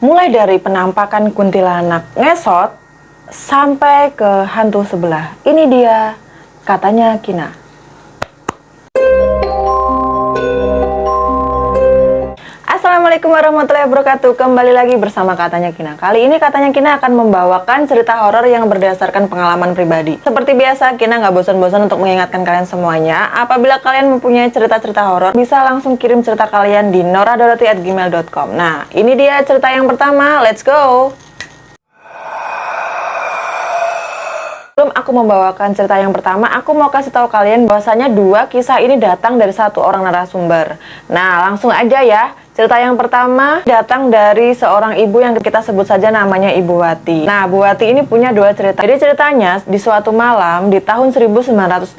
Mulai dari penampakan kuntilanak ngesot sampai ke hantu sebelah. Ini dia katanya Kina. Assalamualaikum warahmatullahi wabarakatuh. Kembali lagi bersama Katanya Kina. Kali ini Katanya Kina akan membawakan cerita horor yang berdasarkan pengalaman pribadi. Seperti biasa, Kina nggak bosan-bosan untuk mengingatkan kalian semuanya. Apabila kalian mempunyai cerita-cerita horor, bisa langsung kirim cerita kalian di noradoroti@gmail.com. Nah, ini dia cerita yang pertama. Let's go! Sebelum aku membawakan cerita yang pertama, aku mau kasih tahu kalian bahwasanya dua kisah ini datang dari satu orang narasumber. Nah, langsung aja ya. Cerita yang pertama datang dari seorang ibu yang kita sebut saja namanya Ibu Wati. Nah, Bu Wati ini punya dua cerita. Jadi ceritanya di suatu malam di tahun 1984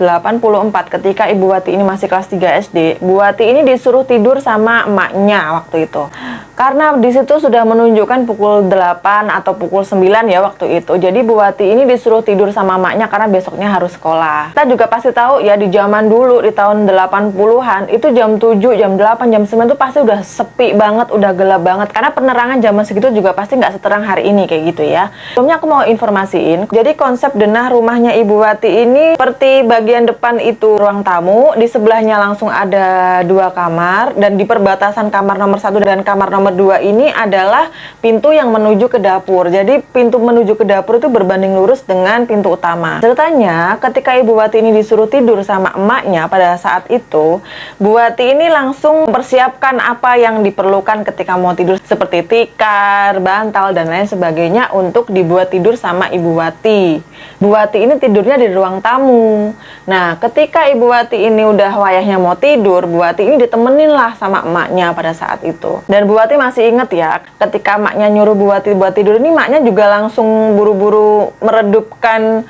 ketika Ibu Wati ini masih kelas 3 SD, Bu Wati ini disuruh tidur sama emaknya waktu itu. Karena di situ sudah menunjukkan pukul 8 atau pukul 9 ya waktu itu. Jadi Bu Wati ini disuruh tidur sama emaknya karena besoknya harus sekolah. Kita juga pasti tahu ya di zaman dulu di tahun 80-an itu jam 7, jam 8, jam 9 itu pasti udah sepi banget, udah gelap banget. Karena penerangan zaman segitu juga pasti nggak seterang hari ini kayak gitu ya. Sebelumnya aku mau informasiin. Jadi konsep denah rumahnya Ibu Wati ini seperti bagian depan itu ruang tamu. Di sebelahnya langsung ada dua kamar. Dan di perbatasan kamar nomor 1 dan kamar nomor 2 ini adalah pintu yang menuju ke dapur. Jadi pintu menuju ke dapur itu berbanding lurus dengan pintu utama. Ceritanya ketika Ibu Wati ini disuruh tidur sama emaknya pada saat itu, Bu Wati ini langsung mempersiapkan apa yang diperlukan ketika mau tidur seperti tikar, bantal, dan lain sebagainya untuk dibuat tidur sama Ibu Wati. Bu Wati ini tidurnya di ruang tamu. Nah, ketika Ibu Wati ini udah wayahnya mau tidur, Bu Wati ini ditemenin lah sama emaknya pada saat itu. Dan Bu Wati masih inget ya, ketika emaknya nyuruh Bu Wati buat tidur ini, emaknya juga langsung buru-buru meredupkan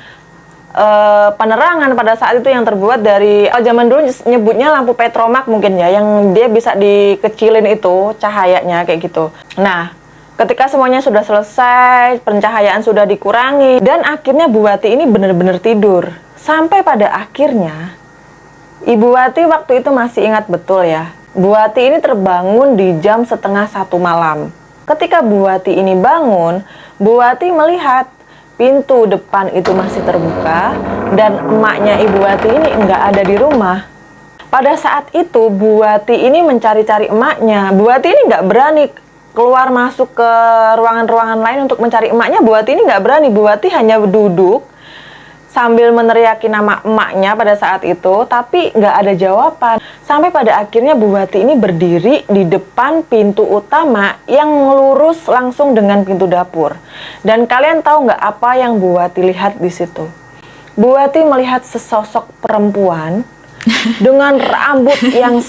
penerangan pada saat itu yang terbuat dari zaman dulu nyebutnya lampu petromak mungkin ya, yang dia bisa dikecilin itu cahayanya kayak gitu. Nah, ketika semuanya sudah selesai, pencahayaan sudah dikurangi, dan akhirnya Bu Wati ini benar-benar tidur. Sampai pada akhirnya Ibu Wati waktu itu masih ingat betul ya, Bu Wati ini terbangun di jam 12:30 malam. Ketika Bu Wati ini bangun, Bu Wati melihat pintu depan itu masih terbuka dan emaknya Ibu Wati ini nggak ada di rumah. Pada saat itu Bu Wati ini mencari-cari emaknya. Bu Wati ini nggak berani keluar masuk ke ruangan-ruangan lain untuk mencari emaknya. Bu Wati ini nggak berani. Bu Wati hanya duduk sambil meneriaki nama emaknya pada saat itu, tapi nggak ada jawaban. Sampai pada akhirnya Bu Wati ini berdiri di depan pintu utama yang lurus langsung dengan pintu dapur. Dan kalian tahu nggak apa yang Bu Wati lihat di situ? Bu Wati melihat sesosok perempuan dengan rambut yang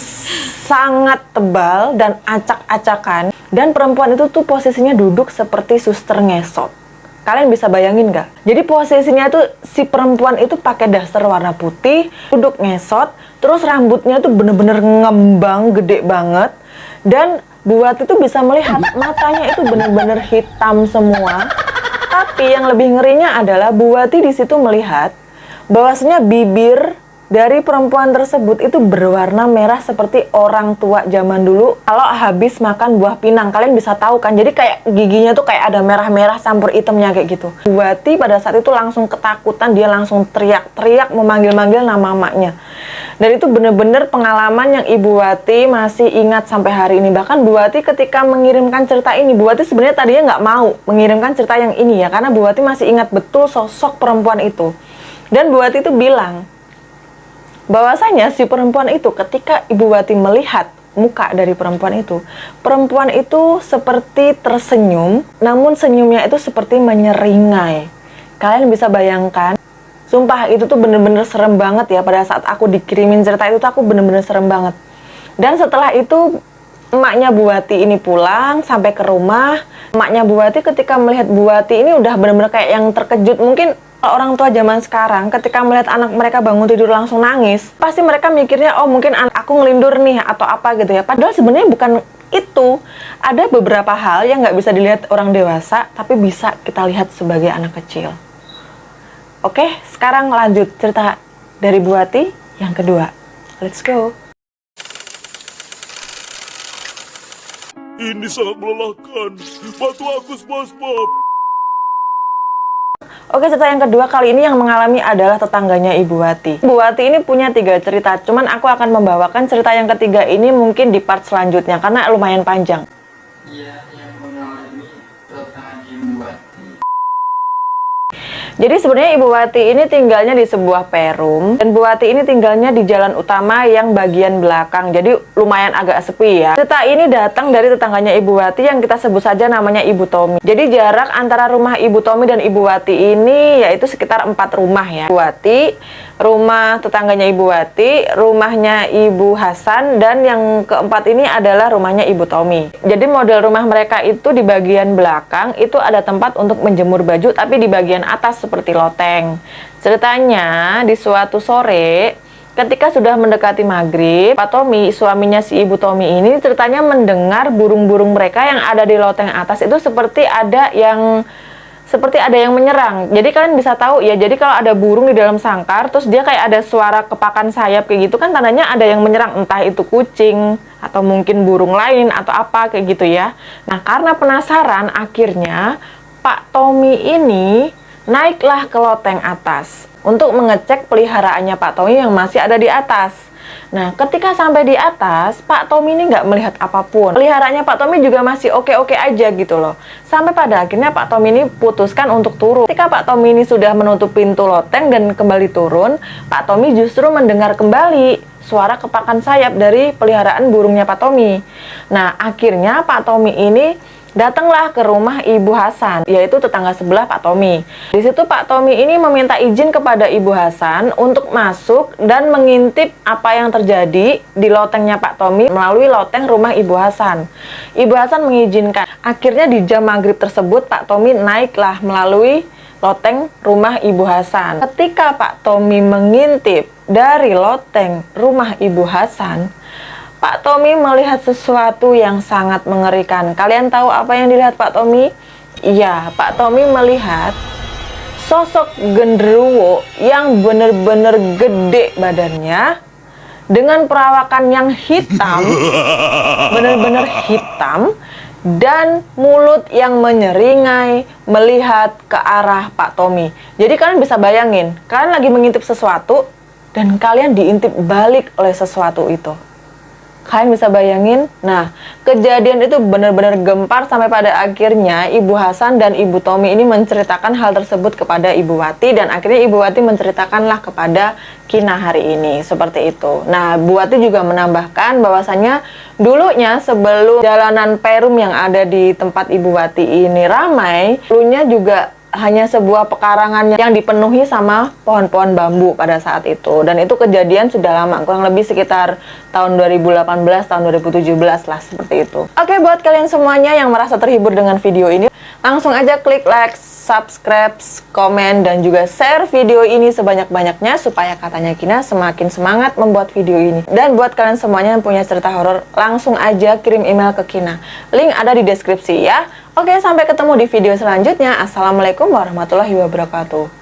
sangat tebal dan acak-acakan. Dan perempuan itu tuh posisinya duduk seperti suster ngesot. Kalian bisa bayangin nggak? Jadi posisinya tuh si perempuan itu pakai daster warna putih, duduk ngesot, terus rambutnya tuh bener-bener ngembang, gede banget. Dan Bu Wati tuh bisa melihat matanya itu bener-bener hitam semua. Tapi yang lebih ngerinya adalah Bu Wati di situ melihat bahwasanya bibir dari perempuan tersebut itu berwarna merah seperti orang tua zaman dulu kalau habis makan buah pinang. Kalian bisa tahu kan, jadi kayak giginya tuh kayak ada merah-merah campur hitamnya kayak gitu. Bu Wati pada saat itu langsung ketakutan, dia langsung teriak-teriak memanggil-manggil nama emaknya. Dan itu bener-bener pengalaman yang Ibu Wati masih ingat sampai hari ini. Bahkan Bu Wati ketika mengirimkan cerita ini, Bu Wati sebenarnya tadinya nggak mau mengirimkan cerita yang ini ya, karena Bu Wati masih ingat betul sosok perempuan itu. Dan Bu Wati itu bilang bahwasanya si perempuan itu ketika Ibu Wati melihat muka dari perempuan itu seperti tersenyum, namun senyumnya itu seperti menyeringai. Kalian bisa bayangkan? Sumpah itu tuh bener-bener serem banget ya. Pada saat aku dikirimin cerita itu tuh aku bener-bener serem banget. Dan setelah itu emaknya Bu Wati ini pulang sampai ke rumah. Emaknya Bu Wati ketika melihat Bu Wati ini udah bener-bener kayak yang terkejut. Mungkin orang tua zaman sekarang ketika melihat anak mereka bangun tidur langsung nangis, pasti mereka mikirnya, oh mungkin aku ngelindur nih atau apa gitu ya. Padahal sebenarnya bukan itu. Ada beberapa hal yang nggak bisa dilihat orang dewasa, tapi bisa kita lihat sebagai anak kecil. Oke, sekarang lanjut cerita dari Bu Wati yang kedua. Let's go. Ini sangat melelahkan. Bantu aku, SpongeBob. Oke, cerita yang kedua kali ini yang mengalami adalah tetangganya Ibu Wati. Ibu Wati ini punya 3 cerita, cuman aku akan membawakan cerita yang ketiga ini mungkin di part selanjutnya karena lumayan panjang. Iya, yang mengalami tetangganya Ibu Wati. Jadi sebenarnya Ibu Wati ini tinggalnya di sebuah perum, dan Bu Wati ini tinggalnya di jalan utama yang bagian belakang, jadi lumayan agak sepi ya. Cerita ini datang dari tetangganya Ibu Wati yang kita sebut saja namanya Ibu Tommy. Jadi jarak antara rumah Ibu Tommy dan Ibu Wati ini yaitu sekitar 4 rumah ya. Ibu Wati, rumah tetangganya Ibu Wati, rumahnya Ibu Hasan, dan yang keempat ini adalah rumahnya Ibu Tommy. Jadi model rumah mereka itu di bagian belakang itu ada tempat untuk menjemur baju, tapi di bagian atas seperti loteng. Ceritanya di suatu sore ketika sudah mendekati maghrib, Pak Tommy, suaminya si Ibu Tommy ini ceritanya mendengar burung-burung mereka yang ada di loteng atas itu seperti ada yang menyerang. Jadi kalian bisa tahu ya, jadi kalau ada burung di dalam sangkar terus dia kayak ada suara kepakan sayap kayak gitu kan, tandanya ada yang menyerang, entah itu kucing atau mungkin burung lain atau apa kayak gitu ya. Nah, karena penasaran akhirnya Pak Tommy ini naiklah ke loteng atas untuk mengecek peliharaannya Pak Tommy yang masih ada di atas. Nah, ketika sampai di atas, Pak Tommy ini nggak melihat apapun. Peliharaannya Pak Tommy juga masih oke-oke aja gitu loh. Sampai pada akhirnya Pak Tommy ini putuskan untuk turun. Ketika Pak Tommy ini sudah menutup pintu loteng dan kembali turun, Pak Tommy justru mendengar kembali suara kepakan sayap dari peliharaan burungnya Pak Tommy. Nah, akhirnya Pak Tommy ini datanglah ke rumah Ibu Hasan, yaitu tetangga sebelah Pak Tommy. Di situ Pak Tommy ini meminta izin kepada Ibu Hasan untuk masuk dan mengintip apa yang terjadi di lotengnya Pak Tommy melalui loteng rumah Ibu Hasan. Ibu Hasan mengizinkan. Akhirnya di jam maghrib tersebut Pak Tommy naiklah melalui loteng rumah Ibu Hasan. Ketika Pak Tommy mengintip dari loteng rumah Ibu Hasan, Pak Tommy melihat sesuatu yang sangat mengerikan. Kalian tahu apa yang dilihat Pak Tommy? Iya, Pak Tommy melihat sosok genderuwo yang benar-benar gede badannya dengan perawakan yang hitam, benar-benar hitam, dan mulut yang menyeringai melihat ke arah Pak Tommy. Jadi kalian bisa bayangin, kalian lagi mengintip sesuatu dan kalian diintip balik oleh sesuatu itu. Kalian bisa bayangin? Nah, kejadian itu benar-benar gempar sampai pada akhirnya Ibu Hasan dan Ibu Tommy ini menceritakan hal tersebut kepada Ibu Wati, dan akhirnya Ibu Wati menceritakanlah kepada Kina hari ini, seperti itu. Nah, Bu Wati juga menambahkan bahwasannya dulunya sebelum jalanan perum yang ada di tempat Ibu Wati ini ramai, dulunya juga hanya sebuah pekarangan yang dipenuhi sama pohon-pohon bambu pada saat itu. Dan itu kejadian sudah lama, kurang lebih sekitar tahun 2018, tahun 2017 lah, seperti itu. Oke, buat kalian semuanya yang merasa terhibur dengan video ini, langsung aja klik like, subscribe, komen, dan juga share video ini sebanyak-banyaknya supaya katanya Kina semakin semangat membuat video ini. Dan buat kalian semuanya yang punya cerita horor, langsung aja kirim email ke Kina. Link ada di deskripsi ya. Oke, sampai ketemu di video selanjutnya. Assalamualaikum warahmatullahi wabarakatuh.